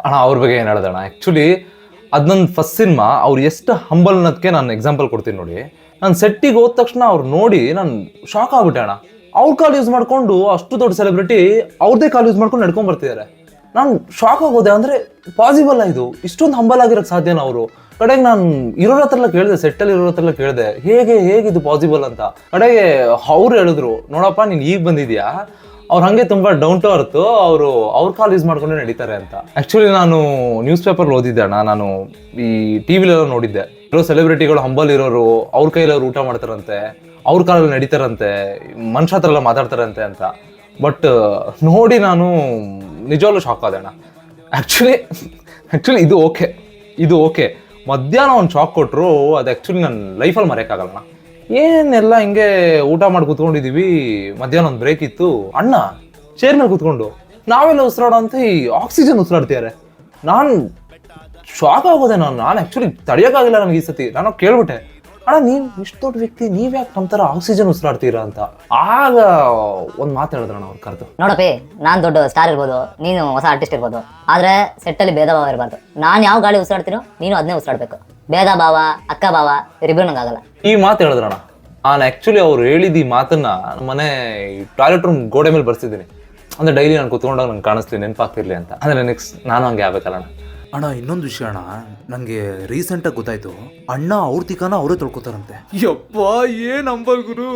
ಅಣ್ಣ ಅವ್ರ ಬಗ್ಗೆ ಏನು ಹೇಳ್ದಣ್ಣ, ಆ್ಯಕ್ಚುಲಿ ಅದು ನನ್ನ ಫಸ್ಟ್ ಸಿನಿಮಾ. ಅವ್ರು ಎಷ್ಟು ಹಂಬಲ್ ಅನ್ನೋದಕ್ಕೆ ನಾನು ಎಕ್ಸಾಂಪಲ್ ಕೊಡ್ತೀನಿ ನೋಡಿ. ನಾನು ಸೆಟ್ಟಿಗೆ ಹೋದ ತಕ್ಷಣ ಅವ್ರು ನೋಡಿ ನಾನು ಶಾಕ್ ಆಗ್ಬಿಟ್ಟೆ ಅಣ್ಣ. ಅವ್ರ ಕಾಲ್ ಯೂಸ್ ಮಾಡ್ಕೊಂಡು ಅಷ್ಟು ದೊಡ್ಡ ಸೆಲೆಬ್ರಿಟಿ ಅವ್ರದೇ ಕಾಲ್ ಯೂಸ್ ಮಾಡ್ಕೊಂಡು ನಡ್ಕೊಂಡ್ ಬರ್ತಿದ್ದಾರೆ. ನಾನು ಶಾಕ್ ಆಗೋದೆ. ಅಂದರೆ ಪಾಸಿಬಲ್ ಇದು, ಇಷ್ಟೊಂದು ಹಂಬಲ್ ಆಗಿರೋಕ್ಕೆ ಸಾಧ್ಯನಾ ಅವರು? ಕಡೆಗೆ ನಾನು ಇರೋರ ಹತ್ರ ಎಲ್ಲ ಕೇಳಿದೆ, ಸೆಟ್ಟಲ್ಲಿ ಇರೋರ ಹತ್ರ ಎಲ್ಲ ಕೇಳಿದೆ ಹೇಗಿದು ಪಾಸಿಬಲ್ ಅಂತ. ಕಡೆಗೆ ಅವ್ರು ಹೇಳಿದ್ರು, ನೋಡಪ್ಪ ನೀನು ಈಗ ಬಂದಿದ್ಯಾ, ಅವ್ರು ಹಾಗೆ ತುಂಬಾ ಡೌನ್ ಟು ಅರ್ತ್, ಅವ್ರ ಕಾಲ್ ಯೂಸ್ ಮಾಡ್ಕೊಂಡೆ ನಡೀತಾರೆ ಅಂತ. ಆಕ್ಚುಲಿ ನಾನು ನ್ಯೂಸ್ ಪೇಪರ್ ಓದಿದ್ದೆ ಅಣ್ಣ, ನಾನು ಈ ಟಿವಿಲೆಲ್ಲ ನೋಡಿದ್ದೆ. ಇರೋ ಸೆಲೆಬ್ರಿಟಿಗಳು ಹಂಬಲ್ ಇರೋರು ಅವ್ರ ಕೈಯಲ್ಲಿ ಅವ್ರು ಊಟ ಮಾಡ್ತಾರಂತೆ, ಅವ್ರ ಕಾಲಲ್ಲಿ ನಡೀತಾರಂತೆ, ಮನುಷ್ಯ ಹತ್ರ ಎಲ್ಲ ಮಾತಾಡ್ತಾರಂತೆ ಅಂತ. ಬಟ್ ನೋಡಿ ನಾನು ನಿಜವಾಗ್ಲೂ ಶಾಕ್ ಆದೆ ಅಣ್ಣ. ಆ್ಯಕ್ಚುಲಿ ಇದು ಓಕೆ ಮಧ್ಯಾಹ್ನ ಒಂದು ಶಾಕ್ ಕೊಟ್ಟರು, ಅದು ಆ್ಯಕ್ಚುಲಿ ನನ್ನ ಲೈಫಲ್ಲಿ ಮರೆಯೋಕ್ಕಾಗಲ್ಲ. ಏನೆಲ್ಲ ಹಿಂಗೆ ಊಟ ಮಾಡಿ ಕೂತ್ಕೊಂಡಿದ್ದೀವಿ, ಮಧ್ಯಾಹ್ನ ಒಂದು ಬ್ರೇಕ್ ಇತ್ತು, ಅಣ್ಣ ಚೇರ್ ಮೇಲೆ ಕೂತ್ಕೊಂಡು ನಾವೆಲ್ಲ ಉಸಿರಾಡೋ ಅಂತ ಈ ಆಕ್ಸಿಜನ್ ಉಸಿರಾಡ್ತಿದ್ದಾರೆ. ನಾನು ಶಾಕ್ ಆಗೋದೆ. ನಾನು ಆ್ಯಕ್ಚುಲಿ ತಡೆಯೋಕ್ಕಾಗಿಲ್ಲ ನನಗೆ ಈ ಸತಿ. ನಾನು ಕೇಳ್ಬಿಟ್ಟೆ, ಅಣ್ಣ ನೀವು ಇಷ್ಟು ದೊಡ್ಡ ವ್ಯಕ್ತಿ, ನೀವ್ಯಾಕೆ ನಮ್ಮ ಥರ ಆಕ್ಸಿಜನ್ ಉಸಿರಾಡ್ತೀರಾ ಅಂತ. ಆಗ ಒಂದು ಮಾತು ಹೇಳಿದ್ರಣ್ಣ ಅವ್ರು ಕರೆದು, ನೋಡಪ್ಪಿ, ನಾನು ದೊಡ್ಡ ಸ್ಟಾರ್ ಇರ್ಬೋದು, ನೀನು ಹೊಸ ಆರ್ಟಿಸ್ಟ್ ಇರ್ಬೋದು, ಆದರೆ ಸೆಟ್ಟಲ್ಲಿ ಭೇದ ಭಾವ ಇರಬಾರ್ದು. ನಾನು ಯಾವ ಗಾಳಿ ಉಸಿರಾಡ್ತೀನೋ ನೀನು ಅದನ್ನೇ ಉಸಿರಾಡಬೇಕು. ಭೇದ ಭಾವ, ಅಕ್ಕ ಭಾವ ಇವರಿಬ್ಬರು ನಂಗಾಗಲ್ಲ. ಈ ಮಾತು ಹೇಳಿದ್ರಣ್ಣ. ನಾನು ಆ್ಯಕ್ಚುಲಿ ಅವ್ರು ಹೇಳಿದ ಈ ಮಾತನ್ನ ಮನೆ ಟಾಯ್ಲೆಟ್ ರೂಮ್ ಗೋಡೆ ಮೇಲೆ ಬರ್ಸಿದ್ದೀನಿ. ಅಂದರೆ ಡೈಲಿ ನಾನು ಕೂತ್ಕೊಂಡಾಗ ನಂಗೆ ಕಾಣಿಸ್ಲಿ, ನೆನಪಾಗ್ತಿರ್ಲಿ ಅಂತ. ಅಂದರೆ ನೆಕ್ಸ್ಟ್ ನಾನು ಹಂಗೆ ಆಗ್ಬೇಕಲ್ಲ ಅಣ್ಣ. ಇನ್ನೊಂದು ವಿಷಯ ಅಣ್ಣ, ನನಗೆ ರೀಸೆಂಟಾಗಿ ಗೊತ್ತಾಯ್ತು, ಅಣ್ಣ ಅವ್ರ ತಿಕಾನ ಅವರೇ ತೊಳ್ಕೊತಾರಂತೆ. ಯಪ್ಪ, ಏನ್ ಅಂಬಲ್ ಗುರು.